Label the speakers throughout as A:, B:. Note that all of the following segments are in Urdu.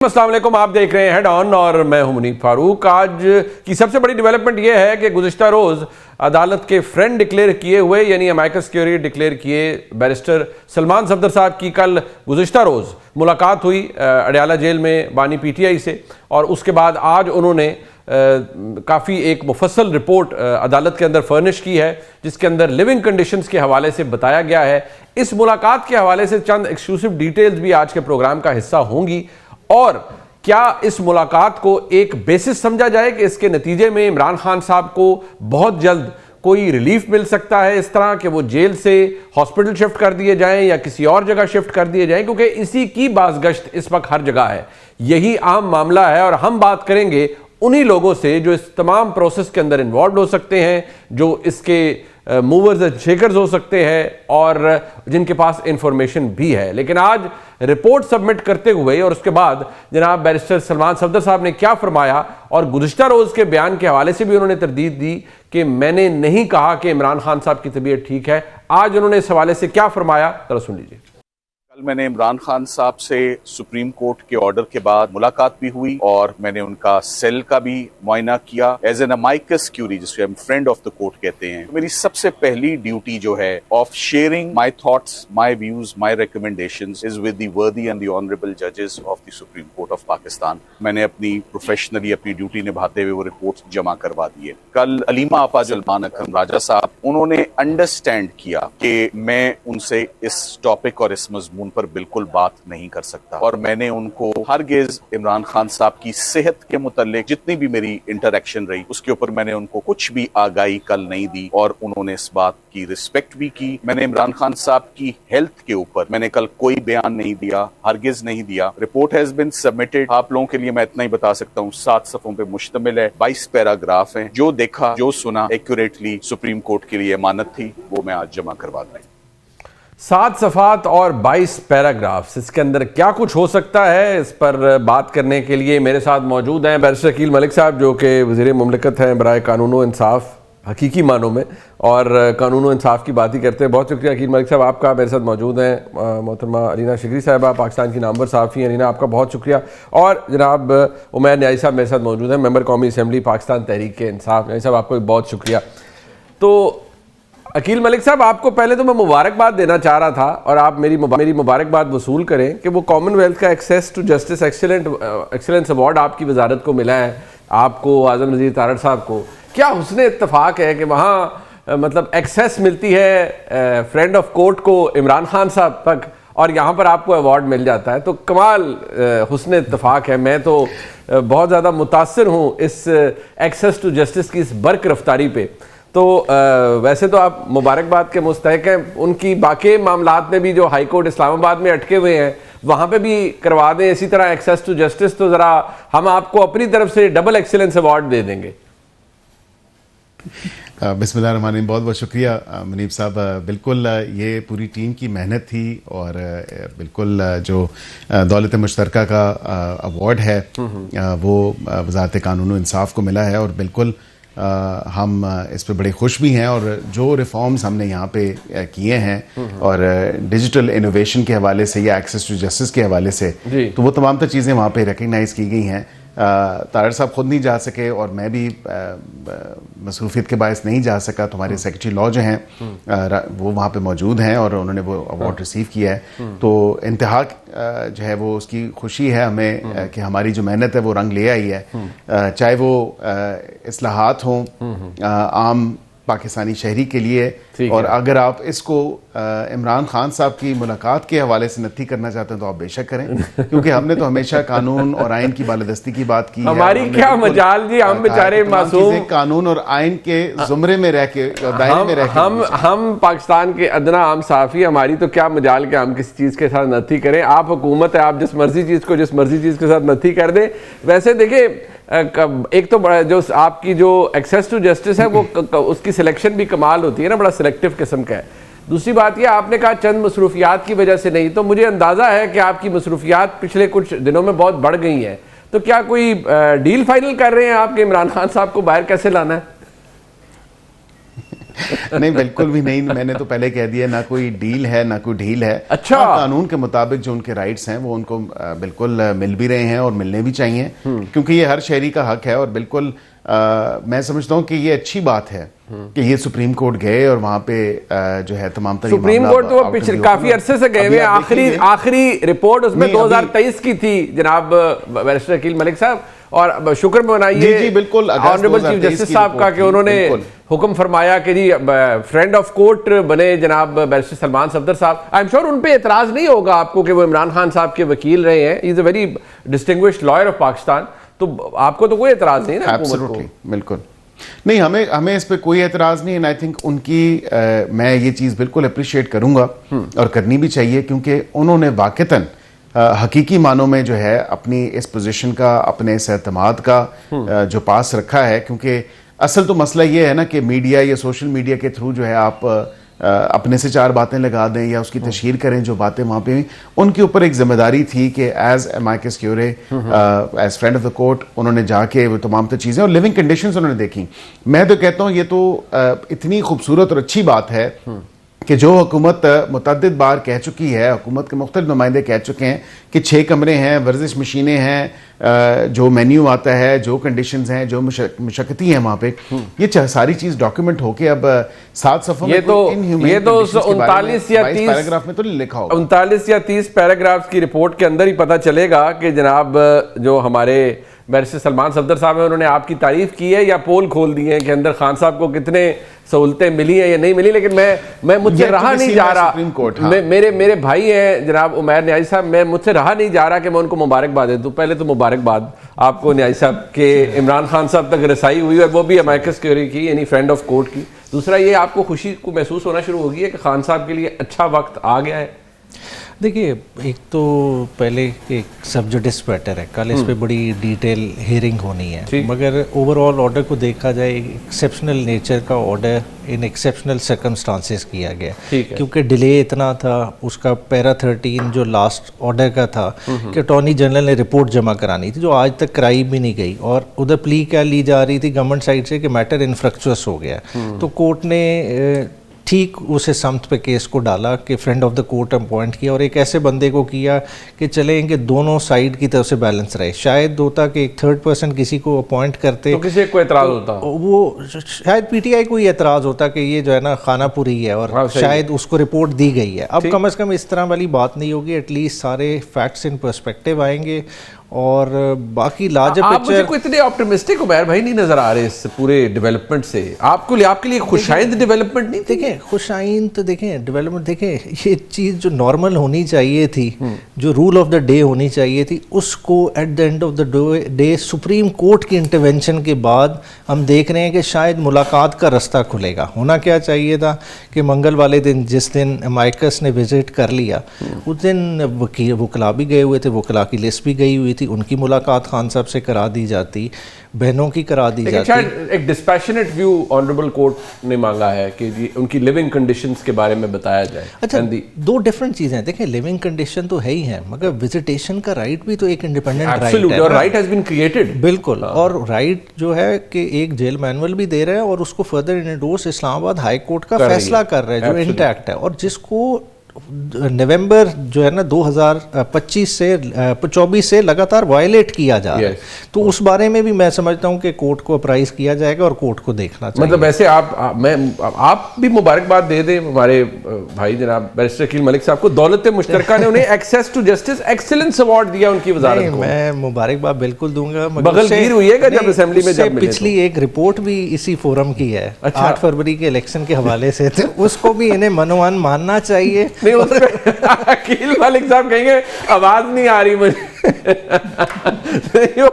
A: السلام علیکم، آپ دیکھ رہے ہیں ہیڈ آن اور میں ہوں منیب فاروق۔ آج کی سب سے بڑی ڈیولپمنٹ یہ ہے کہ گزشتہ روز عدالت کے فرینڈ ڈکلیئر کیے ہوئے یعنی امائکس کیوری ڈکلیئر کیے بیرسٹر سلمان صفدر صاحب کی کل گزشتہ روز ملاقات ہوئی اڈیالہ جیل میں بانی پی ٹی آئی سے، اور اس کے بعد آج انہوں نے کافی ایک مفصل رپورٹ عدالت کے اندر فرنش کی ہے جس کے اندر لیونگ کنڈیشنز کے حوالے سے بتایا گیا ہے۔ اس ملاقات کے حوالے سے چند ایکسکلوسیو ڈیٹیلز بھی آج کے پروگرام کا حصہ ہوں گی، اور کیا اس ملاقات کو ایک بیسس سمجھا جائے کہ اس کے نتیجے میں عمران خان صاحب کو بہت جلد کوئی ریلیف مل سکتا ہے، اس طرح کہ وہ جیل سے ہاسپٹل شفٹ کر دیے جائیں یا کسی اور جگہ شفٹ کر دیے جائیں، کیونکہ اسی کی بازگشت اس وقت ہر جگہ ہے، یہی عام معاملہ ہے۔ اور ہم بات کریں گے انہی لوگوں سے جو اس تمام پروسیس کے اندر انوالوڈ ہو سکتے ہیں، جو اس کے موورز اینڈ شیکرز ہو سکتے ہیں اور جن کے پاس انفارمیشن بھی ہے۔ لیکن آج رپورٹ سبمٹ کرتے ہوئے اور اس کے بعد جناب بیرسٹر سلمان صفدر صاحب نے کیا فرمایا، اور گزشتہ روز کے بیان کے حوالے سے بھی انہوں نے تردید دی کہ میں نے نہیں کہا کہ عمران خان صاحب کی طبیعت ٹھیک ہے۔ آج انہوں نے اس حوالے سے کیا فرمایا، ذرا سن لیجیے۔
B: کل میں نے عمران خان صاحب سے سپریم کورٹ کے آرڈر کے بعد ملاقات بھی ہوئی اور میں نے ان کا سیل کا بھی معائنہ کیا ایز این امائکس کیوری، جس کو ہم فرینڈ آف دا کورٹ کہتے ہیں۔ میری سب سے پہلی ڈیوٹی جو ہے of sharing my thoughts, my views, my recommendations is with the worthy and the honourable ججز of the Supreme Court of Pakistan. میں نے اپنی پروفیشنلی اپنی ڈیوٹی نبھاتے ہوئے وہ رپورٹ جمع کروا دیے۔ کل علیمہ آپا سلمان اکرم راجہ صاحب انہوں نے انڈرسٹینڈ کیا کہ میں ان سے اس ٹاپک اور اس مضمون پر بالکل بات نہیں کر سکتا، اور میں نے ان کو ہرگز عمران خان صاحب کی صحت کے متعلق جتنی بھی میری انٹریکشن رہی اس کے اوپر میں نے ان کو کچھ بھی آگاہی کل نہیں دی، اور انہوں نے اس بات کی رسپیکٹ بھی کی۔ میں نے عمران خان صاحب کی ہیلتھ کے اوپر میں نے کل کوئی بیان نہیں دیا، ہرگز نہیں دیا۔ رپورٹ ہیز بین سبمٹڈ، آپ لوگوں کے لیے میں اتنا ہی بتا سکتا ہوں 7 صفحوں پہ مشتمل ہے، 22 پیراگراف ہیں۔ جو دیکھا جو سنا ایکوریٹلی سپریم کورٹ کے لیے امانت تھی، وہ میں آج جمع کروا دوں۔
A: 7 صفحات اور 22 پیراگرافز، اس کے اندر کیا کچھ ہو سکتا ہے، اس پر بات کرنے کے لیے میرے ساتھ موجود ہیں بیرسٹر عقیل ملک صاحب، جو کہ وزیر مملکت ہیں برائے قانون و انصاف حقیقی معنوں میں، اور قانون و انصاف کی بات ہی کرتے ہیں۔ بہت شکریہ عقیل ملک صاحب آپ کا۔ میرے ساتھ موجود ہیں محترمہ ارینا شگری صاحبہ، پاکستان کی نامور صحافی ہیں۔ ارینا، آپ کا بہت شکریہ۔ اور جناب عمیر نیازی صاحب میرے ساتھ موجود ہیں، ممبر قومی اسمبلی پاکستان تحریک انصاف۔ نیازی صاحب، آپ کو بھی بہت شکریہ۔ تو عقیل ملک صاحب، آپ کو پہلے تو میں مبارکباد دینا چاہ رہا تھا، اور آپ میری مبارکباد وصول کریں کہ وہ کامن ویلتھ کا access to justice excellence award آپ کی وزارت کو ملا ہے، آپ کو، اعظم نذیر تارڑ صاحب کو۔ کیا حسن اتفاق ہے کہ وہاں مطلب ایکسیس ملتی ہے فرینڈ آف کورٹ کو عمران خان صاحب تک، اور یہاں پر آپ کو ایوارڈ مل جاتا ہے، تو کمال حسن اتفاق ہے۔ میں تو بہت زیادہ متاثر ہوں اس ایکسیس ٹو جسٹس کی اس برق رفتاری پہ۔ تو ویسے تو آپ مبارکباد کے مستحق ہیں، ان کی باقی معاملات میں بھی جو ہائی کورٹ اسلام آباد میں اٹکے ہوئے ہیں وہاں پہ بھی کروا دیں اسی طرح ایکسیس ٹو جسٹس، تو ذرا ہم آپ کو اپنی طرف سے ڈبل ایکسیلنس ایوارڈ دے دیں گے۔
C: بسم اللہ الرحمن الرحیم، بہت بہت شکریہ منیب صاحب۔ بالکل یہ پوری ٹیم کی محنت تھی، اور بالکل جو دولت مشترکہ کا ایوارڈ ہے وہ وزارت قانون و انصاف کو ملا ہے، اور بالکل ہم اس پہ بڑے خوش بھی ہیں، اور جو ریفارمز ہم نے یہاں پہ کیے ہیں اور ڈیجیٹل انوویشن کے حوالے سے یا ایکسیس ٹو جسٹس کے حوالے سے، تو وہ تمام چیزیں وہاں پہ ریکگنائز کی گئی ہیں۔ طارڑ صاحب خود نہیں جا سکے، اور میں بھی مصروفیت کے باعث نہیں جا سکا، تو ہمارے سیکرٹری لاء جو ہیں وہ وہاں پہ موجود ہیں، اور انہوں نے وہ ایوارڈ ریسیو کیا ہے۔ تو انتہا جو ہے وہ اس کی خوشی ہے ہمیں کہ ہماری جو محنت ہے وہ رنگ لے آئی ہے، چاہے وہ اصلاحات ہوں عام پاکستانی شہری کے لیے، اور اگر آپ اس کو عمران خان صاحب کی ملاقات کے حوالے سے نتھی کرنا چاہتے ہیں تو آپ بے شک کریں، کیونکہ ہم نے تو ہمیشہ قانون اور آئین کی بالادستی کی بات کی ہے۔
A: ہماری کیا مجال جی، ہم بیچارے معصوم
C: قانون اور آئین کے زمرے میں رہ کے، دائرے میں رہ کے،
A: ہم پاکستان کے ادنا عام صحافی، ہماری تو کیا مجال کہ ہم کسی چیز کے ساتھ نتھی کریں۔ آپ حکومت ہے، آپ جس مرضی چیز کے ساتھ نتھی کر دیں۔ ویسے دیکھیں، ایک تو بڑا جو آپ کی جو ایکسیس ٹو جسٹس ہے وہ اس کی سلیکشن بھی کمال ہوتی ہے نا، بڑا سلیکٹیو قسم کا ہے۔ دوسری بات یہ، آپ نے کہا چند مصروفیات کی وجہ سے نہیں، تو مجھے اندازہ ہے کہ آپ کی مصروفیات پچھلے کچھ دنوں میں بہت بڑھ گئی ہیں، تو کیا کوئی ڈیل فائنل کر رہے ہیں آپ کہ عمران خان صاحب کو باہر کیسے لانا ہے؟
C: نہیں بالکل بھی نہیں, میں نے تو پہلے کہہ دیا نہ کوئی ڈیل ہے نہ کوئی ڈھیل ہے.
A: اچھا,
C: قانون کے مطابق جو ان کے رائٹس ہیں وہ ان کو بالکل مل بھی رہے ہیں اور ملنے بھی چاہیے, کیونکہ یہ ہر شہری کا حق ہے. اور بالکل میں سمجھتا ہوں کہ یہ اچھی بات ہے کہ یہ سپریم کورٹ گئے اور وہاں پہ جو ہے تمام ترین
A: سپریم کورٹ تو پچھلے کافی عرصے سے گئے ہوئے, آخری رپورٹ اس میں 2023 کی تھی جناب بیرسٹر عقیل ملک صاحب, اور شکر منائیے آنریبل چیف جسٹس صاحب کا کہ انہوں نے حکم فرمایا کہ جی فرینڈ آف کورٹ بنے جناب بیرسٹر سلمان صفدر صاحب. آئی ایم شیور ان پہ اعتراض نہیں ہوگا آپ کو کہ وہ عمران خان صاحب کے وکیل رہے ہیں, he is a very distinguished lawyer of Pakistan, تو آپ کو تو کوئی اعتراض نہیں نا حکومت کو؟
C: بالکل نہیں, ہمیں اس پہ کوئی اعتراض نہیں. اینڈ آئی تھنک ان کی میں یہ چیز بالکل اپریشیٹ کروں گا اور کرنی بھی چاہیے, کیونکہ انہوں نے واقعتاً حقیقی معنوں میں جو ہے اپنی اس پوزیشن کا, اپنے اس اعتماد کا جو پاس رکھا ہے. کیونکہ اصل تو مسئلہ یہ ہے نا کہ میڈیا یا سوشل میڈیا کے تھرو جو ہے آپ اپنے سے چار باتیں لگا دیں یا اس کی تشہیر کریں جو باتیں وہاں پہ. ان کے اوپر ایک ذمہ داری تھی کہ as amicus curiae, as friend of the court, انہوں نے جا کے وہ تمام تو چیزیں اور لیونگ کنڈیشنز انہوں نے دیکھی. میں تو کہتا ہوں یہ تو اتنی خوبصورت اور اچھی بات ہے کہ جو حکومت متعدد بار کہہ چکی ہے, حکومت کے مختلف نمائندے کہہ چکے ہیں کہ 6 کمرے ہیں, ورزش مشینیں ہیں, جو مینیو آتا ہے, جو کنڈیشنز ہیں, جو مشقتی ہیں وہاں پہ, یہ ساری چیز ڈاکیومنٹ ہو کے اب 7 صفحوں میں,
A: یہ تو 39 یا 30
C: پیراگراف میں تو لکھا ہوگا,
A: 39 یا 30 پیراگراف کی رپورٹ کے اندر ہی پتہ چلے گا کہ جناب جو ہمارے بیرسٹر سلمان صفدر صاحب ہیں انہوں نے آپ کی تعریف کی ہے یا پول کھول دی ہے کہ اندر خان صاحب کو کتنے سہولتیں ملی ہیں یا نہیں ملی. لیکن میں مجھ سے رہا نہیں جا رہا, میرے بھائی ہیں جناب عمیر نیازی صاحب, مجھ سے رہا نہیں جا رہا کہ میں ان کو مبارکباد دے دوں. پہلے تو مبارکباد آپ کو نیازی صاحب کہ عمران خان صاحب تک رسائی ہوئی اور وہ بھی امائکس کیوری کی, یعنی فرینڈ آف کورٹ کی. دوسرا یہ آپ کو خوشی کو محسوس ہونا شروع ہو گئی ہے کہ خان صاحب کے لیے اچھا وقت آ گیا ہے.
D: دیکھیے, ایک تو پہلے ایک سب جوڈس میٹر ہے, کل اس پہ بڑی ڈیٹیل ہیئرنگ ہونی ہے, مگر اوور آل آرڈر کو دیکھا جائے ایکسیپشنل نیچر کا آرڈر ان ایکسیپشنل سرکمسٹانسز کیا گیا, کیونکہ ڈیلے اتنا تھا. اس کا پیرا 13 جو لاسٹ آرڈر کا تھا کہ اٹارنی جنرل نے رپورٹ جمع کرانی تھی جو آج تک کرائی بھی نہیں گئی, اور ادھر پلی کیا لی جا رہی تھی گورنمنٹ سائڈ سے کہ میٹر انفرکچوس ہو گیا. تو کورٹ نے ٹھیک اسے سمت پہ کیس کو ڈالا کہ friend of the court appoint کیا, اور ایک ایسے بندے کو کیا کہ چلیں کہ دونوں سائڈ کی طرف سے بیلنس رہے. شاید ہوتا کہ ایک تھرڈ پرسن کسی کو اپوائنٹ کرتے
A: تو کسی کو اعتراض ہوتا,
D: وہ شاید پی ٹی آئی کو یہ اعتراض ہوتا کہ یہ جو ہے نا خانہ پوری ہے اور شاید اس کو رپورٹ دی گئی ہے. اب کم از کم اس طرح والی بات نہیں ہوگی, ایٹ لیسٹ سارے فیکٹس ان پرسپیکٹیو آئیں گے. اور باقی لارجر
A: آپ مجھے کو اتنے آپٹیمسٹک عمیر بھائی نہیں نظر آ رہے اس پورے ڈیولپمنٹ سے. آپ کے لیے خوشائند ڈیولپمنٹ نہیں؟
D: دیکھیں خوشائند تو دیکھیں ڈیولپمنٹ, دیکھیں یہ چیز جو نارمل ہونی چاہیے تھی, جو رول آف دا ڈے ہونی چاہیے تھی, اس کو at the end of the day Supreme Court کی انٹرونشن کے بعد ہم دیکھ رہے ہیں کہ شاید ملاقات کا رستہ کھلے گا. ہونا کیا چاہیے تھا کہ منگل والے دن جس دن امائکس نے وزٹ کر لیا, اس دن وکلا بھی گئے ہوئے تھے, وکلا کی لسٹ بھی گئی ہوئی تھی, ان کی ملاقات خان صاحب سے کرا دی جاتی, بہنوں کی کرا دی جاتی.
A: ایک ڈسپیشنیٹ ویو آنریبل کورٹ نے مانگا ہے کہ ان کی لیونگ کنڈیشنز کے بارے میں بتایا جائے.
D: اچھا, 2 ڈفرنٹ چیزیں ہیں. دیکھیں لیونگ کنڈیشن تو ہے ہی ہیں, مگر وزٹیشن کا رائٹ بھی تو ایک انڈیپینڈنٹ رائٹ ہے,
A: اور رائٹ ہیز بین کریٹڈ.
D: بالکل, اور رائٹ جو ہے کہ ایک جیل مینول بھی دے رہا ہے اور اس کو فردر انڈورس اسلام آباد ہائی کورٹ کا فیصلہ کر رہا ہے جو انٹیکٹ ہے, اور جس کو نومبر جو ہے نا 2024 سے لگاتار وائلیٹ کیا جا رہا ہے. تو اس بارے میں بھی میں سمجھتا ہوں کہ کورٹ کو اپرائز کیا جائے گا اور کورٹ کو دیکھنا چاہیے.
A: مطلب ویسے آپ بھی مبارکباد دے دیں ہمارے بھائی جناب بیرسٹر عقیل ملک صاحب کو. دولت مشترکہ نے انہیں access to justice excellence award دیا ان کی وزارت کو.
D: میں مبارکباد بالکل دوں گا,
A: بغل گیر ہوئی ہے گا جب اسمبلی میں جب
D: پچھلی ایک رپورٹ بھی اسی فورم کی ہے 8 فروری کے الیکشن کے حوالے سے, اس کو بھی انہیں منوان ماننا چاہیے.
A: عقیل ملک صاحب کہیں گے آواز نہیں آ رہی مجھے,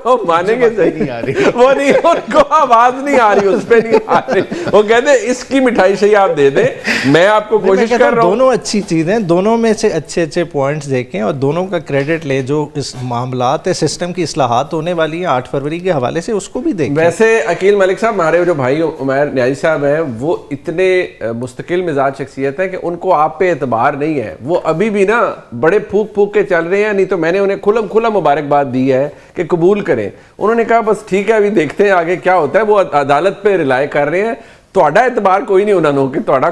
A: وہ مانیں گے صحیح, وہ نہیں, ان کو آواز نہیں آ رہی, اس پہ نہیں آ رہی, وہ کہتے ہیں اس کی مٹھائی سے آپ دے دیں. میں آپ کو کوشش کر رہا ہوں,
D: دونوں اچھی چیزیں, دونوں میں سے اچھے پوائنٹس دیکھیں اور دونوں کا کریڈٹ لیں. جو اس معاملات سسٹم کی اصلاحات ہونے والی ہیں 8 فروری کے حوالے سے, اس کو بھی دیکھیں.
A: ویسے عقیل ملک صاحب, ہمارے جو بھائی عمیر نیازی صاحب ہیں, وہ اتنے مستقل مزاج شخصیت ہے کہ ان کو آپ پہ اعتبار نہیں ہے. وہ ابھی بھی نا بڑے پھونک کے چل رہے ہیں, نہیں تو میں نے انہیں کھلا مبارکباد دی ہے کہ قبول کریں. انہوں نے کہا بس ٹھیک ہے ابھی دیکھتے ہیں آگے کیا ہوتا ہے. وہ عدالت پہ ریلائی کر رہے ہیں. ਤੁਹਾਡਾ ਇਤਬਾਰ ਕੋਈ ਨਹੀਂ ਉਹਨਾਂ ਨੂੰ ਕਿ ਤੁਹਾਡਾ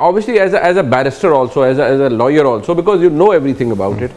A: obviously as a barrister also, as a lawyer also, because you know everything about it,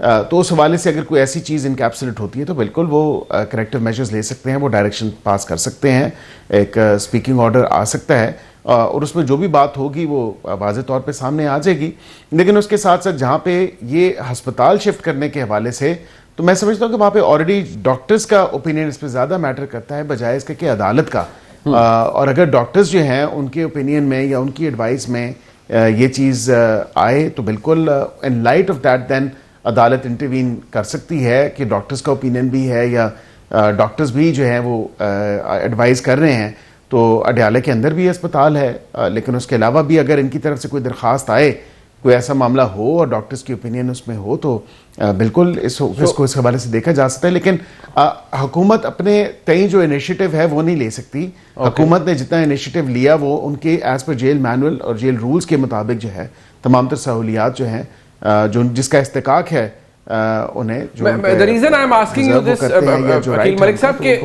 C: تو اس حوالے سے اگر کوئی ایسی چیز انکیپسولیٹ ہوتی ہے تو بالکل وہ کریکٹیو میجرز لے سکتے ہیں, وہ ڈائریکشن پاس کر سکتے ہیں, ایک اسپیکنگ آرڈر آ سکتا ہے اور اس میں جو بھی بات ہوگی وہ واضح طور پہ سامنے آ جائے گی. لیکن اس کے ساتھ ساتھ جہاں پہ یہ ہسپتال شفٹ کرنے کے حوالے سے تو میں سمجھتا ہوں کہ وہاں پہ آلریڈی ڈاکٹرز کا اوپینین اس پہ زیادہ میٹر کرتا ہے بجائے اس کے کہ عدالت کا. اور اگر ڈاکٹرز جو ہیں ان کے اوپینین میں یا ان کی ایڈوائس میں یہ چیز آئے تو بالکل in light of that then عدالت انٹروین کر سکتی ہے کہ ڈاکٹرز کا اوپینین بھی ہے یا ڈاکٹرز بھی جو ہیں وہ ایڈوائز کر رہے ہیں. تو اڈیالہ کے اندر بھی اسپتال ہے, لیکن اس کے علاوہ بھی اگر ان کی طرف سے کوئی درخواست آئے, کوئی ایسا معاملہ ہو اور ڈاکٹرز کی اوپینین اس میں ہو تو بالکل اس کو اس حوالے سے دیکھا جا سکتا ہے. لیکن حکومت اپنے تئیں جو انیشیٹو ہے وہ نہیں لے سکتی. حکومت نے جتنا انیشیٹو لیا وہ ان کے ایز پر جیل مینول اور جیل رولز کے مطابق جو ہے تمام تر سہولیات جو ہیں جو جس کا استحقاق ہے انہیں
A: the reason I am asking you this وکیل ملک صاحب کہ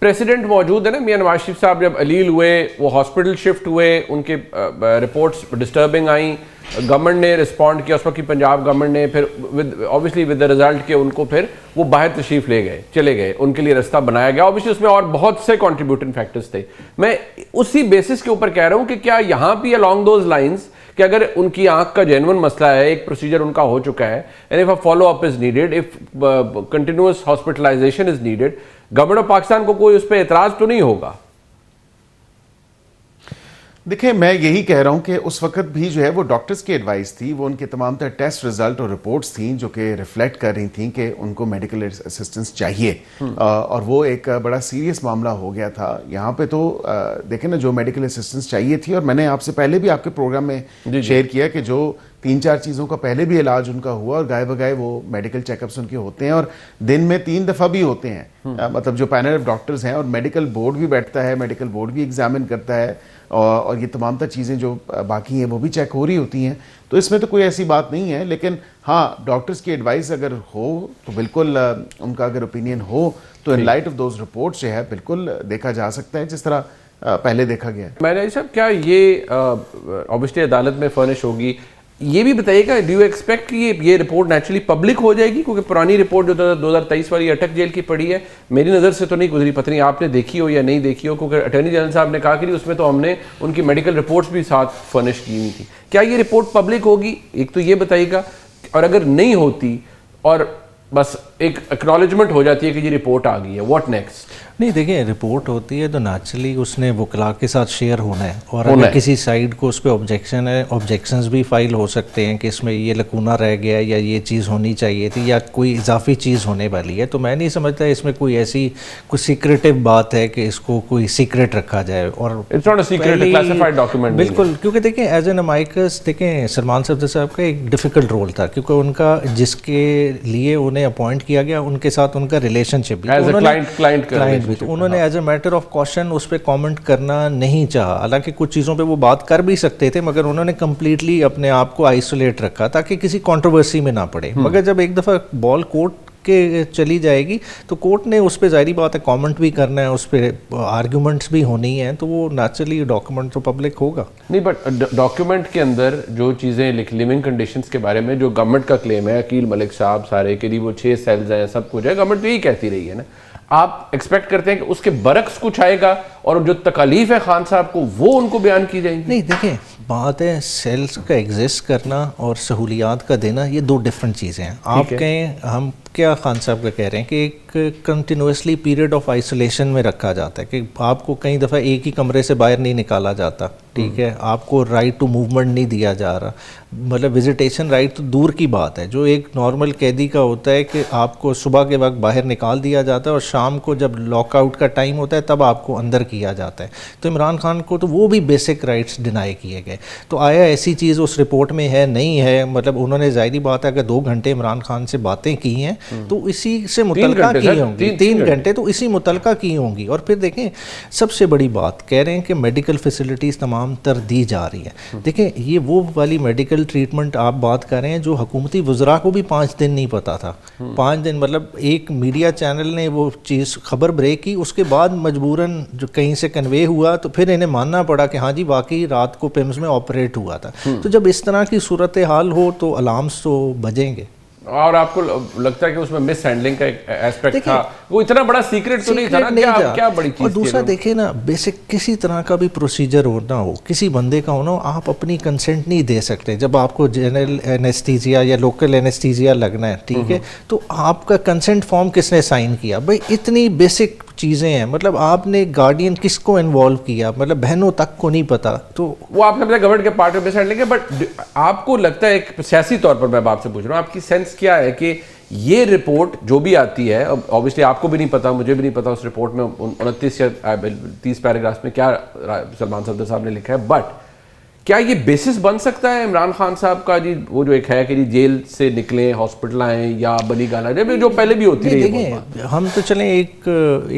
A: پریسیڈنٹ موجود ہے نا میاں نواز شریف صاحب, جب علیل ہوئے وہ ہاسپٹل شفٹ ہوئے, ان کے رپورٹس ڈسٹربنگ آئیں, گورنمنٹ نے رسپونڈ کیا, اس وقت کی پنجاب گورنمنٹ نے, پھر obviously with the result کہ ان کو پھر وہ باہر تشریف لے گئے, چلے گئے, ان کے لیے رستہ بنایا گیا. obviously اس میں اور بہت سے کنٹریبیوٹنگ فیکٹرز تھے. میں اسی بیسس کے اوپر کہہ رہا ہوں کہ کیا یہاں بھی along those lines کہ اگر ان کی آنکھ کا جینون مسئلہ ہے, ایک پروسیجر ان کا ہو چکا ہے, and if a follow up is needed, if continuous hospitalization is needed, government of Pakistan کو کوئی اس پہ اعتراض تو نہیں ہوگا؟
C: دیکھیں میں یہی کہہ رہا ہوں کہ اس وقت بھی جو ہے وہ ڈاکٹرز کی ایڈوائس تھی, وہ ان کے تمام تر ٹیسٹ رزلٹ اور رپورٹس تھیں جو کہ ریفلیکٹ کر رہی تھیں کہ ان کو میڈیکل اسسٹنس چاہیے, اور وہ ایک بڑا سیریس معاملہ ہو گیا تھا. یہاں پہ تو دیکھیں نا جو میڈیکل اسسٹنس چاہیے تھی, اور میں نے آپ سے پہلے بھی آپ کے پروگرام میں شیئر کیا کہ جو 3-4 چیزوں کا پہلے بھی علاج ان کا ہوا, اور گائے بگائے وہ میڈیکل چیک اپس ان کے ہوتے ہیں, اور دن میں 3 دفعہ بھی ہوتے ہیں. مطلب جو پینل آف ڈاکٹرز ہیں, اور میڈیکل بورڈ بھی بیٹھتا ہے, میڈیکل بورڈ بھی ایگزامن کرتا ہے, اور یہ تمام تر چیزیں جو باقی ہیں وہ بھی چیک ہو رہی ہوتی ہیں. تو اس میں تو کوئی ایسی بات نہیں ہے. لیکن ہاں ڈاکٹرز کی ایڈوائس اگر ہو تو بالکل ان کا اگر اوپینین ہو تو ان لائٹ آف دوز رپورٹس جو ہے بالکل دیکھا جا سکتا ہے جس طرح پہلے دیکھا گیا.
A: میں نے صاحب کیا یہ obviously عدالت میں فرنش ہوگی, یہ بھی بتائیے گا ڈو یو ایکسپیکٹ کہ یہ رپورٹ نیچرلی پبلک ہو جائے گی؟ کیونکہ پرانی رپورٹ جو 2023 والی اٹک جیل کی پڑی ہے میری نظر سے تو نہیں گزری, پتہ نہیں آپ نے دیکھی ہو یا نہیں دیکھی ہو, کیونکہ اٹارنی جنرل صاحب نے کہا کہ اس میں تو ہم نے ان کی میڈیکل رپورٹس بھی ساتھ فرنش کی ہوئی تھی. کیا یہ رپورٹ پبلک ہوگی؟ ایک تو یہ بتائیے گا, اور اگر نہیں ہوتی اور بس ایک ایکنالجمنٹ ہو جاتی ہے کہ یہ رپورٹ آ گئی ہے, واٹ نیکسٹ؟
D: نہیں دیکھیں رپورٹ ہوتی ہے تو نیچرلی اس نے وکلاء کے ساتھ شیئر ہونا ہے, اور اگر کسی سائڈ کو اس پہ آبجیکشن ہے, آبجیکشنز بھی فائل ہو سکتے ہیں کہ اس میں یہ لکونہ رہ گیا یا یہ چیز ہونی چاہیے تھی یا کوئی اضافی چیز ہونے والی ہے. تو میں نہیں سمجھتا اس میں کوئی ایسی کوئی سیکریٹو بات ہے کہ اس کو کوئی سیکریٹ رکھا جائے. اور بالکل, کیونکہ دیکھیں ایز این امائکس دیکھیں سلمان صفدر صاحب کا ایک ڈیفیکلٹ رول تھا, کیونکہ ان کا جس کے لیے انہیں اپوائنٹ کیا گیا ان کے ساتھ ان کا ریلیشن شپ بھی, تو انہوں نے ایز اے میٹر آف کوشن اس پہ کامنٹ کرنا نہیں چاہا. حالانکہ کچھ چیزوں پہ وہ بات کر بھی سکتے تھے, مگر انہوں نے کمپلیٹلی اپنے آپ کو آئسولیٹ رکھا تاکہ کسی کنٹروورسی میں نہ پڑے. مگر جب ایک دفعہ بال کورٹ کے چلی جائے گی تو کورٹ نے اس پہ ظاہری بات ہے کامنٹ بھی کرنا ہے, اس پہ آرگیومنٹس بھی ہونی ہیں, تو وہ نیچرلی ڈاکیومنٹ تو پبلک ہوگا.
A: نہیں بٹ ڈاکیومنٹ کے اندر جو چیزیں لیونگ کنڈیشنز کے بارے میں جو گورنمنٹ کا کلیم ہے, عقیل ملک صاحب سارے کے لیے وہ 6 سیلز ہیں سب کچھ ہے, گورنمنٹ تو یہی کہتی رہی ہے نا. آپ ایکسپیکٹ کرتے ہیں کہ اس کے برعکس کچھ آئے گا اور جو تکالیف ہے خان صاحب کو وہ ان کو بیان کی جائیں گی؟
D: نہیں دیکھیں بات ہے سیلز کا ایگزسٹ کرنا اور سہولیات کا دینا, یہ 2 ڈفرینٹ چیزیں ہیں. آپ کہیں ہم کیا خان صاحب کا کہہ رہے ہیں کہ ایک کنٹینیوسلی پیریڈ آف آئسولیشن میں رکھا جاتا ہے کہ آپ کو کئی دفعہ ایک ہی کمرے سے باہر نہیں نکالا جاتا, ٹھیک ہے, آپ کو رائٹ ٹو موومنٹ نہیں دیا جا رہا, مطلب وزیٹیشن رائٹ تو دور کی بات ہے. جو ایک نارمل قیدی کا ہوتا ہے کہ آپ کو صبح کے وقت باہر نکال دیا جاتا ہے اور شام کو جب لاک آؤٹ کا ٹائم ہوتا ہے تب آپ کو اندر کیا جاتا ہے. تو عمران خان کو تو وہ بھی بیسک رائٹس ڈینائی کیے گئے. تو آیا ایسی چیز اس رپورٹ میں ہے نہیں ہے, مطلب انہوں نے ظاہری بات ہے کہ 2 گھنٹے عمران خان سے باتیں کی ہیں تو اسی سے متعلقہ کی ہوں گی, 3 گھنٹے تو اسی متعلقہ کی ہوں گی. اور پھر دیکھیں سب سے بڑی بات کہہ رہے ہیں کہ میڈیکل فیسلٹیز تمام تر دی جا رہی ہے. دیکھیں یہ وہ والی میڈیکل ٹریٹمنٹ آپ بات کر رہے ہیں جو حکومتی وزراء کو بھی 5 دن نہیں پتا تھا. 5 دن مطلب ایک میڈیا چینل نے وہ چیز خبر بریک کی, اس کے بعد مجبوراً جو کہیں سے کنوے ہوا تو پھر انہیں ماننا پڑا کہ ہاں جی واقعی رات کو پیمز میں آپریٹ ہوا تھا. تو جب اس طرح کی صورتحال ہو تو الارمز تو بجیں گے.
A: اور آپ کو لگتا ہے کہ اس میں مس ہینڈلنگ کا ایک ایسپیکٹ تھا, وہ اتنا بڑا سیکرٹ تو نہیں تھا نا, کیا بڑی چیز.
D: اور دوسرا دیکھیں نا, بیسک کسی طرح کا بھی پروسیجر ہونا ہو, کسی بندے کا ہونا ہو, آپ اپنی کنسنٹ نہیں دے سکتے. جب آپ کو جنرل اینیستھیزیا یا لوکل اینیستھیزیا لگنا ہے, ٹھیک ہے, تو آپ کا کنسنٹ فارم کس نے سائن کیا؟ بھائی اتنی بیسک چیزیں ہیں, مطلب آپ نے گارڈین کس کو انوالو کیا, مطلب بہنوں تک کو نہیں پتا. تو وہ
A: آپ نے اپنے گورنمنٹ کے پارٹ میں ہینڈلنگ ہے. بٹ آپ کو لگتا ہے, ایک سیاسی طور پر میں آپ سے پوچھ رہا ہوں, آپ کی سینس کیا ہے کہ یہ رپورٹ جو بھی آتی ہے, obviously آپ کو بھی نہیں پتا, مجھے بھی نہیں پتا اس رپورٹ میں 29 یا 30 پیراگرافز میں کیا سلمان صفدر صاحب نے لکھا ہے, بٹ کیا یہ بیسس بن سکتا ہے عمران خان صاحب کا, جی وہ جو ایک ہے کہ جی جیل سے نکلیں, ہاسپٹل آئیں, یا بلی گالا جو پہلے بھی ہوتی رہی؟
D: دیکھیں, ہم تو چلیں ایک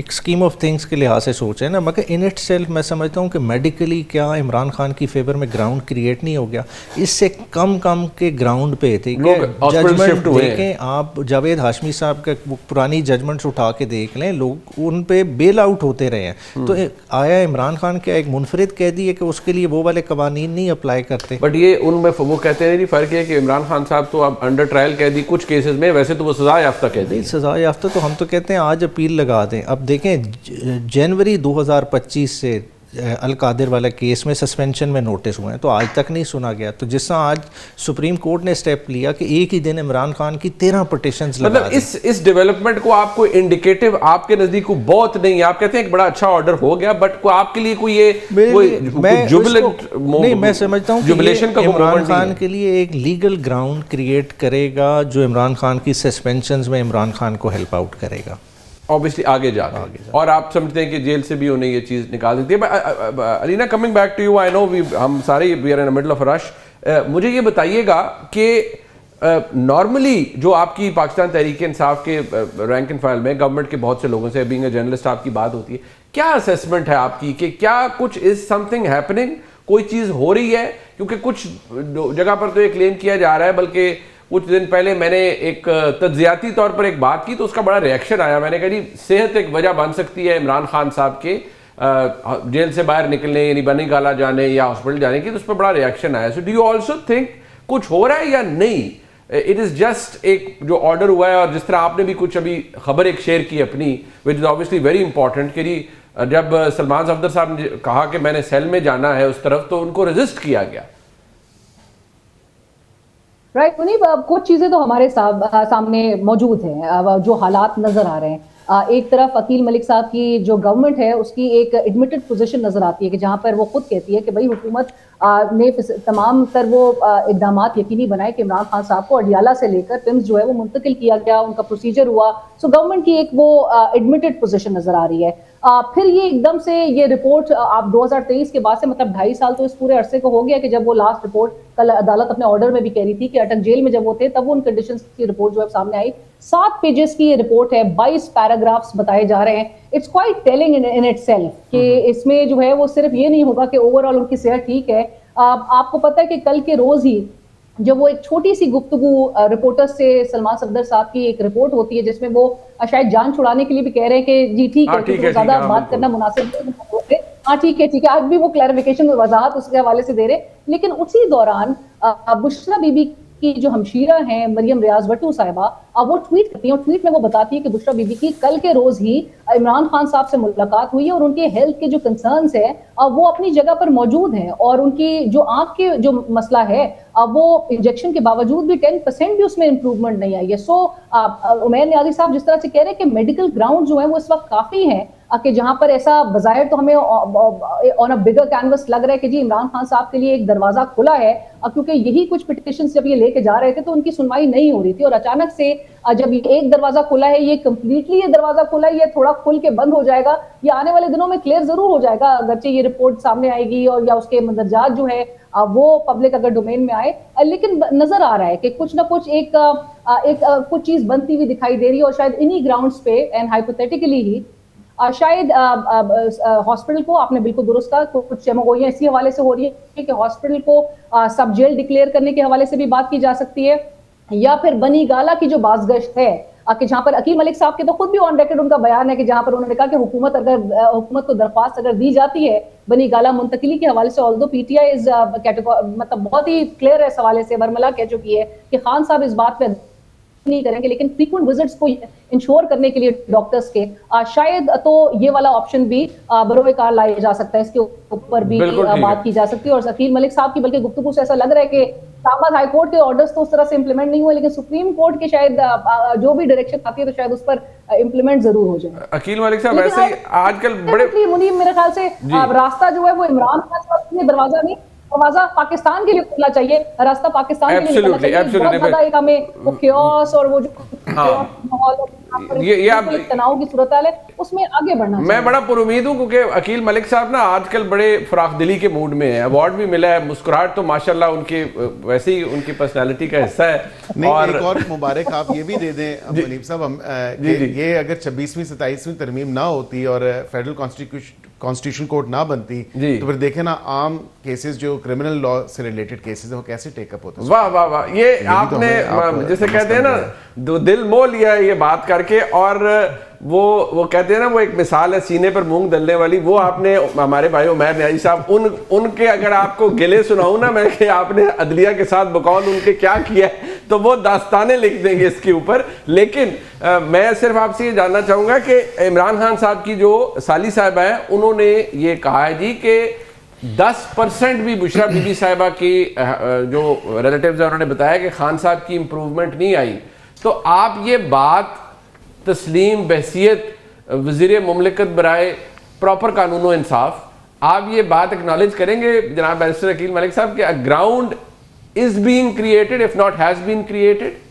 D: اسکیم آف تھنگس کے لحاظ سے سوچ رہے ہیں نا, مگر ان اٹ سیلف میں سمجھتا ہوں کہ میڈیکلی کیا عمران خان کی فیور میں گراؤنڈ کریٹ نہیں ہو گیا. اس سے کم کے گراؤنڈ پہ تھے ججمنٹ دیکھیں آپ, جاوید ہاشمی صاحب کا پرانی ججمنٹس اٹھا کے دیکھ لیں, لوگ ان پہ بیل آؤٹ ہوتے رہے ہیں. تو آیا عمران خان کیا ایک منفرد قیدی ہے کہ اس کے لیے وہ والے قوانین نہیں اپلائی کرتے؟
A: بٹ یہ ان میں وہ کہتے ہیں فرق ہے کہ عمران خان صاحب تو اب انڈر ٹرائل قیدی کچھ کیسز میں, ویسے تو وہ سزا یافتہ قیدی.
D: سزا یافتہ تو ہم تو کہتے ہیں آج اپیل لگا دیں. اب دیکھیں جنوری 2025 سے القادر والا کیس میں سسپینشن میں نوٹس ہوئے ہیں, تو آج تک نہیں سنا گیا. تو جس طرح آج سپریم کورٹ نے اسٹیپ لیا کہ ایک ہی دن عمران خان کی 13 پٹیشنز لگا دیں.
A: مطلب اس ڈیولپمنٹ کو آپ کو انڈیکیٹو آپ کے نزدیک کو بہت نہیں ہے, آپ کہتے ہیں ایک بڑا اچھا آرڈر ہو گیا, بٹ آپ کے لیے کوئی یہ
D: نہیں, میں سمجھتا ہوں کہ عمران خان کے لیے ایک لیگل گراؤنڈ کریٹ کرے گا جو عمران خان کی سسپینشنز میں عمران خان کو ہیلپ آؤٹ کرے گا
A: obviously آگے جا رہا ہے. اور آپ سمجھتے ہیں کہ جیل سے بھی انہیں یہ چیز نکال دیتی ہے. Aleena, coming back to you, I know ہم سارے we are in middle of rush, مجھے یہ بتائیے گا کہ نارملی جو آپ کی پاکستان تحریک انصاف کے رینک اینڈ فائل میں گورنمنٹ کے بہت سے لوگوں سے بینگ اے جرنلسٹ آپ کی بات ہوتی ہے, کیا اسیسمنٹ ہے آپ کی کہ کیا کچھ از سم تھنگ ہیپننگ, کوئی چیز ہو رہی ہے؟ کیونکہ کچھ جگہ پر تو یہ کلیم کیا جا رہا ہے, بلکہ کچھ دن پہلے میں نے ایک تجزیاتی طور پر ایک بات کی تو اس کا بڑا ریئیکشن آیا. میں نے کہا جی صحت ایک وجہ بن سکتی ہے عمران خان صاحب کے جیل سے باہر نکلنے, یعنی بنی گالا جانے یا ہاسپٹل جانے کی, تو اس پر بڑا ریئیکشن آیا. So do you also think کچھ ہو رہا ہے یا نہیں؟ اٹ از جسٹ ایک جو آرڈر ہوا ہے, اور جس طرح آپ نے بھی کچھ ابھی خبر ایک شیئر کی اپنی, وچ از obviously ویری امپورٹنٹ, کہ جی جب سلمان صفدر صاحب نے کہا کہ میں نے سیل میں جانا ہے اس طرف, تو ان کو ریزسٹ کیا گیا.
E: رائٹ منیب, کچھ چیزیں تو ہمارے سامنے موجود ہیں جو حالات نظر آ رہے ہیں. ایک طرف عقیل ملک صاحب کی جو گورنمنٹ ہے اس کی ایک ایڈمیٹڈ پوزیشن نظر آتی ہے کہ جہاں پر وہ خود کہتی ہے کہ بھائی حکومت نے تمام تر وہ اقدامات یقینی بنائے کہ عمران خان صاحب کو اڈیالہ سے لے کر پمز جو ہے وہ منتقل کیا گیا, ان کا پروسیجر ہوا. سو گورنمنٹ کی ایک وہ ایڈمیٹڈ پوزیشن نظر آ رہی ہے. پھر یہ ایک دم سے یہ رپورٹ آپ 2023 کے بعد سے, مطلب 2.5 سال تو اس پورے عرصے کو ہو گیا کہ جب وہ لاسٹ رپورٹ کل عدالت اپنے آرڈر میں بھی کہہ رہی تھی کہ اٹک جیل میں جب وہ تھے تب وہ ان کنڈیشنز کی رپورٹ جو ہے سامنے آئی. 7 پیجز کی یہ رپورٹ ہے, 22 پیراگرافز بتائے جا رہے ہیں. It's quite telling in itself کہ اس میں جو ہے وہ صرف یہ نہیں ہوگا کہ اوور آل ان کی صحت ٹھیک ہے. آپ کو پتہ ہے کہ کل کے روز ہی جب وہ ایک چھوٹی سی گفتگو رپورٹر سے سلمان صفدر صاحب کی ایک رپورٹ ہوتی ہے جس میں وہ شاید جان چھڑانے کے لیے بھی کہہ رہے ہیں کہ جی ٹھیک ہے, زیادہ بات کرنا مناسب نہیں, ہاں ٹھیک ہے, آج بھی وہ کلیریفیکیشن وضاحت اس کے حوالے سے دے رہے. لیکن اسی دوران بشرا بی بی کی جو ہمشیرہ ہیں مریم ریاض بٹو صاحبہ, وہ ٹویٹ کرتی ہیں, اور ٹویٹ میں وہ بتاتی ہے کہ بشرا بی بی کی کل کے روز ہی عمران خان صاحب سے ملاقات ہوئی ہے اور ان کے ہیلتھ کے جو کنسرنز ہیں وہ اپنی جگہ پر موجود ہیں, اور ان کی جو آنکھ کے جو مسئلہ ہے وہ انجیکشن کے باوجود بھی 10% بھی اس میں امپروومنٹ نہیں آئی ہے. سو عمیر نیازی صاحب جس طرح سے کہہ رہے ہیں کہ میڈیکل گراؤنڈ جو ہیں وہ اس وقت کافی ہیں کہ جہاں پر ایسا بظاہر تو ہمیں آن اے بگر کینوس لگ رہا ہے کہ جی عمران خان صاحب کے لیے ایک دروازہ کھلا ہے, کیونکہ یہی کچھ پٹیشنز جب یہ لے کے جا رہے تھے تو ان کی سنوائی نہیں ہو رہی تھی, اور اچانک سے جب یہ ایک دروازہ کھلا ہے, یہ کمپلیٹلی یہ دروازہ کھلا ہے, یہ تھوڑا کھل کے بند ہو جائے گا, یہ آنے والے دنوں میں کلیئر ضرور ہو جائے گا اگرچہ یہ رپورٹ سامنے آئے گی اور یا اس کے مندرجات جو ہے وہ پبلک اگر ڈومین میں آئے, لیکن نظر آ رہا ہے کہ کچھ نہ کچھ ایک کچھ چیز بنتی ہوئی دکھائی دے رہی ہے. اور شاید انہی گراؤنڈز پہ اینڈ ہائپوتھیٹیکلی ہی شاید ہاسپٹل کو, آپ نے بالکل درست کہا, کچھ چمگوئیاں اسی حوالے سے ہو رہی ہے کہ ہاسپٹل کو سب جیل ڈکلیئر کرنے کے حوالے سے بھی بات کی جا سکتی ہے, یا پھر بنی گالا کی جو بازگشت ہے کہ جہاں پر عقیل ملک صاحب کے تو خود بھی آن ریکارڈ ان کا بیان ہے کہ جہاں پر انہوں نے کہا کہ حکومت کو درخواست اگر دی جاتی ہے بنی گالا منتقلی کے حوالے سے, آلدو پی ٹی آئی مطلب بہت ہی کلیئر ہے اس حوالے سے, برملا کہہ چکی ہے کہ خان صاحب اس بات پہ نہیں کریں گے, لیکن فریکوینٹ وزٹس کو انشور کرنے کے لیے ڈاکٹرز کے شاید تو یہ والا آپشن بھی بروئے کار لایا جا سکتا ہے, اس کے اوپر بھی بات کی جا سکتی ہے. اور عقیل ملک صاحب کی بلکہ گفتگو سے ایسا لگ رہا ہے کہ اسلام آباد ہائی کورٹ کے آرڈرز تو اس طرح سے امپلیمنٹ نہیں ہوئے, لیکن سپریم کورٹ کے شاید جو بھی ڈائریکشن آتی ہے تو شاید اس پر امپلیمنٹ ضرور ہو جائے.
A: عقیل ملک صاحب ویسے ہی آج کل بڑے
E: منیب میرے خیال سے راستہ جو ہے وہ عمران خان صاحب کے دروازہ نہیں, دروازہ پاکستان کے لیے کھلنا چاہیے, راستہ پاکستان کے لیے کھلنا چاہیے. بہت زیادہ ایک ہمیں وہ کیوس اور وہ جو تناؤ کی صورتحال ہے اس میں آگے بڑھنا چاہیے.
A: میں بڑا پر امید ہوں کیونکہ عقیل ملک صاحب نا آج کل بڑے فراخ دلی کے موڈ میں ہیں, ایوارڈ بھی ملا ہے, مسکراہٹ تو ماشاءاللہ ان کے ویسے ہی ان کی پرسنالٹی کا حصہ ہے.
C: اور ایک اور مبارک آپ یہ بھی دے دیں منیب صاحب, یہ اگر 26ویں 27ویں ترمیم نہ ہوتی اور فیڈرل کانسٹیٹیوشن کورٹ نہ بنتی تو پھر دیکھیں نا عام کیسز جو کرمنل لا سے ریلیٹڈ کیسز ہیں وہ کیسے ٹیک اپ ہوتے ہیں.
A: واہ واہ واہ, یہ آپ نے جیسے کہتے ہیں نا دل مو لیا ہے یہ بات کر کے. اور وہ کہتے ہیں نا وہ ایک مثال ہے سینے پر مونگ ڈلنے والی, وہ آپ نے ہمارے بھائی عمیر نیازی صاحب ان کے اگر آپ کو گلے سناؤں نا میں کہ آپ نے عدلیہ کے ساتھ بقول ان کے کیا کیا ہے تو وہ داستانیں لکھ دیں گے اس کے اوپر. لیکن میں صرف آپ سے یہ جاننا چاہوں گا کہ عمران خان صاحب کی جو سالی صاحبہ ہیں انہوں نے یہ کہا ہے جی کہ 10% بھی بشرا بی بی صاحبہ کی جو ریلیٹیوز ہیں انہوں نے بتایا کہ خان صاحب کی امپروومنٹ نہیں آئی. تو آپ یہ بات تسلیم بحثیت وزیر مملکت برائے پراپر قانون و انصاف آپ یہ بات اکنالج کریں گے جناب بیرسٹر عقیل ملک صاحب کہ ground is being created if not has been created?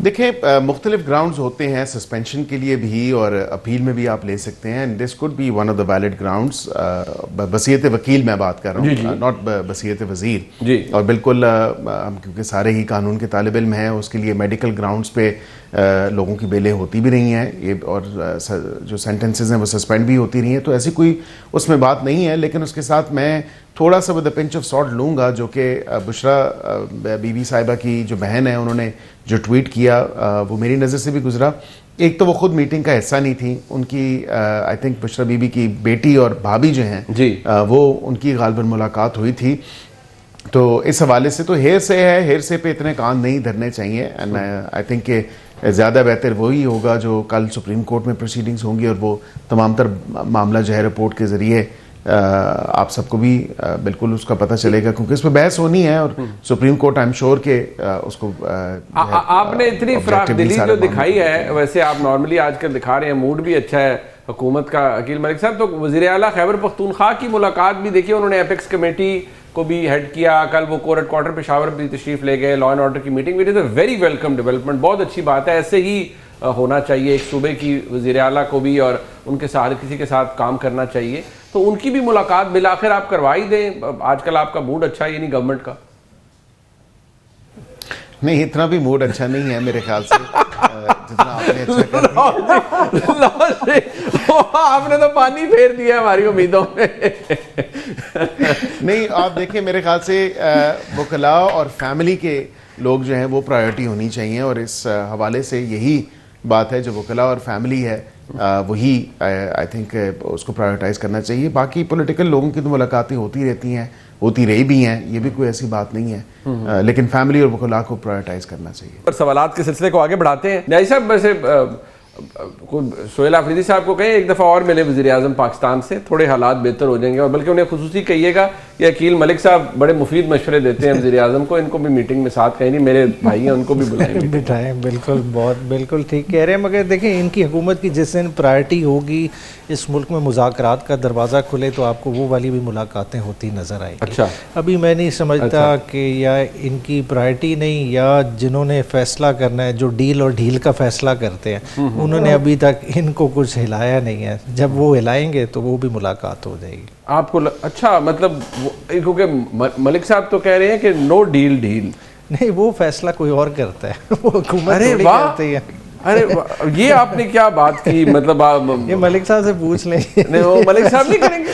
C: دیکھیں مختلف گراؤنڈز ہوتے ہیں سسپینشن کے لیے بھی اور اپیل میں بھی آپ لے سکتے ہیں. This could be one of the valid grounds. بصیرت وکیل میں بات کر رہا ہوں, ناٹ بصیرت وزیر. اور بالکل ہم کیونکہ سارے ہی قانون کے طالب علم ہیں, اس کے لیے میڈیکل گراؤنڈز پہ لوگوں کی بیلیں ہوتی بھی رہی ہیں یہ, اور جو سینٹنسز ہیں وہ سسپینڈ بھی ہوتی رہی ہیں, تو ایسی کوئی اس میں بات نہیں ہے. لیکن اس کے ساتھ میں تھوڑا سا ود پنچ آف سالٹ لوں گا جو کہ بشرا بی بی صاحبہ کی جو بہن ہے انہوں نے جو ٹویٹ کیا وہ میری نظر سے بھی گزرا. ایک تو وہ خود میٹنگ کا حصہ نہیں تھی, ان کی I think Bushra be be کی بیٹی اور بھابھی جو ہیں وہ ان کی غالباً ملاقات ہوئی تھی. تو اس حوالے سے تو ہیر سے ہے, ہیر سے پہ اتنے کان نہیں دھرنے چاہیے. اینڈ آئی تھنک کہ زیادہ بہتر وہی ہوگا جو کل سپریم کورٹ میں پروسیڈنگز ہوں گی اور وہ تمام تر معاملہ جو ہے رپورٹ کے ذریعے آپ سب کو بھی بالکل اس کا پتہ چلے گا, کیونکہ اس پہ بحث ہونی ہے اور supreme court I am sure کہ اس کو
A: آپ نے اتنی فراخ دلی جو دکھائی ہے, ویسے آپ نارملی آج کل دکھا رہے ہیں, موڈ بھی اچھا ہے حکومت کا عقیل ملک صاحب. تو وزیر اعلیٰ خیبر پختونخوا کی ملاقات بھی دیکھیے, انہوں نے ایپیکس کمیٹی کو بھی ہیڈ کیا, کل وہ کورٹ کوارٹر پشاور بھی تشریف لے گئے, لا اینڈ آرڈر کی meeting which is a very welcome development, بہت اچھی بات ہے. ایسے ہی ہونا چاہیے ایک صوبے کی وزیر اعلیٰ کو بھی, اور ان کے ساتھ کسی کے ساتھ کام کرنا چاہیے. تو ان کی بھی ملاقات بالآخر آپ کروا ہی دیں. آج کل آپ کا موڈ اچھا ہے یعنی گورنمنٹ کا؟
C: نہیں, اتنا بھی موڈ اچھا نہیں ہے میرے خیال سے جتنا آپ نے اچھا کر.
A: آپ نے تو پانی پھیر دیا ہماری امیدوں میں.
C: نہیں, آپ دیکھیں میرے خیال سے وکلاء اور فیملی کے لوگ جو ہیں وہ پرائیورٹی ہونی چاہیے, اور اس حوالے سے یہی بات ہے جو وکلاء اور فیملی ہے وہی آئی تھنک اس کو پرائیورٹائز کرنا چاہیے. باقی پولیٹیکل لوگوں کی تو ملاقاتیں ہوتی رہتی ہیں, ہوتی رہی بھی ہیں, یہ بھی کوئی ایسی بات نہیں ہے, لیکن فیملی اور وکلاء کو پرائیورٹائز کرنا چاہیے.
A: اور سوالات کے سلسلے کو آگے بڑھاتے ہیں. نیازی صاحب ویسے سہیل آفریدی صاحب کو کہیں ایک دفعہ اور ملے وزیر اعظم پاکستان سے, تھوڑے حالات بہتر ہو جائیں گے. اور بلکہ انہیں خصوصی کہیے گا کہ عقیل ملک صاحب بڑے مفید مشورے دیتے ہیں وزیر اعظم کو, ان کو بھی میٹنگ میں ساتھ کہیں, نہیں میرے بھائی ہیں ان کو بھی بلائیں
D: بٹھائیں. بالکل, بہت بالکل ٹھیک کہہ رہے ہیں. مگر دیکھیں ان کی حکومت کی جس دن پرائرٹی ہوگی اس ملک میں مذاکرات کا دروازہ کھلے تو آپ کو وہ والی بھی ملاقاتیں ہوتی نظر آئیں گی.
A: اچھا,
D: ابھی میں نہیں سمجھتا کہ یا ان کی پرائرٹی نہیں, یا جنہوں نے فیصلہ کرنا ہے جو ڈیل اور ڈھیل کا فیصلہ کرتے ہیں انہوں نے ابھی تک ان کو کچھ ہلایا نہیں ہے. جب وہ ہلائیں گے تو وہ بھی ملاقات ہو جائے گی
A: آپ کو. اچھا, مطلب کیونکہ ملک صاحب تو کہہ رہے ہیں کہ نو ڈیل ڈیل
D: نہیں, وہ فیصلہ کوئی اور کرتا ہے, وہ حکومت تھوڑی کرتی ہے.
A: ارے یہ آپ نے کیا بات کی, مطلب
D: یہ ملک صاحب سے پوچھ لیں.
A: نہیں, وہ ملک صاحب نہیں کریں گے.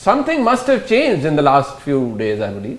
A: something must have changed in the last few days, I believe.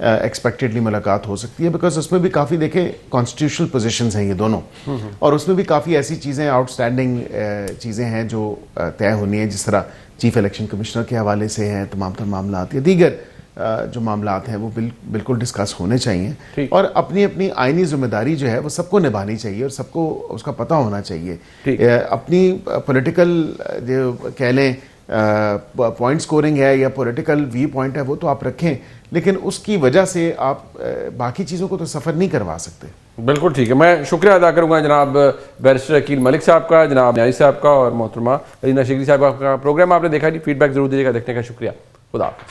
C: Expectedly ملاقات ہو سکتی ہے، بیکاز اس میں بھی کافی دیکھیں کانسٹیٹیوشنل پوزیشنز ہیں یہ دونوں، اور اس میں بھی کافی ایسی چیزیں آؤٹ اسٹینڈنگ چیزیں ہیں جو طے ہونی ہیں، جس طرح چیف الیکشن کمشنر کے حوالے سے ہیں تمام تر معاملات، یا دیگر جو معاملات ہیں وہ بالکل ڈسکس ہونے چاہیے، اور اپنی اپنی آئینی ذمہ داری جو ہے وہ سب کو نبھانی چاہیے اور سب کو اس کا پتہ ہونا چاہیے۔ اپنی پولیٹیکل جو کہہ لیں پوائنٹ سکورنگ ہے یا پولیٹیکل ویو پوائنٹ ہے وہ تو آپ رکھیں، لیکن اس کی وجہ سے آپ باقی چیزوں کو تو سفر نہیں کروا سکتے۔
A: بالکل ٹھیک ہے، میں شکریہ ادا کروں گا جناب بیرسٹر عقیل ملک صاحب کا، جناب نیازی صاحب کا، اور محترمہ رینا شیخری صاحب کا۔ پروگرام آپ نے دیکھا جی، فیڈ بیک ضرور دیجیے گا، دیکھنے کا شکریہ، خدا حافظ۔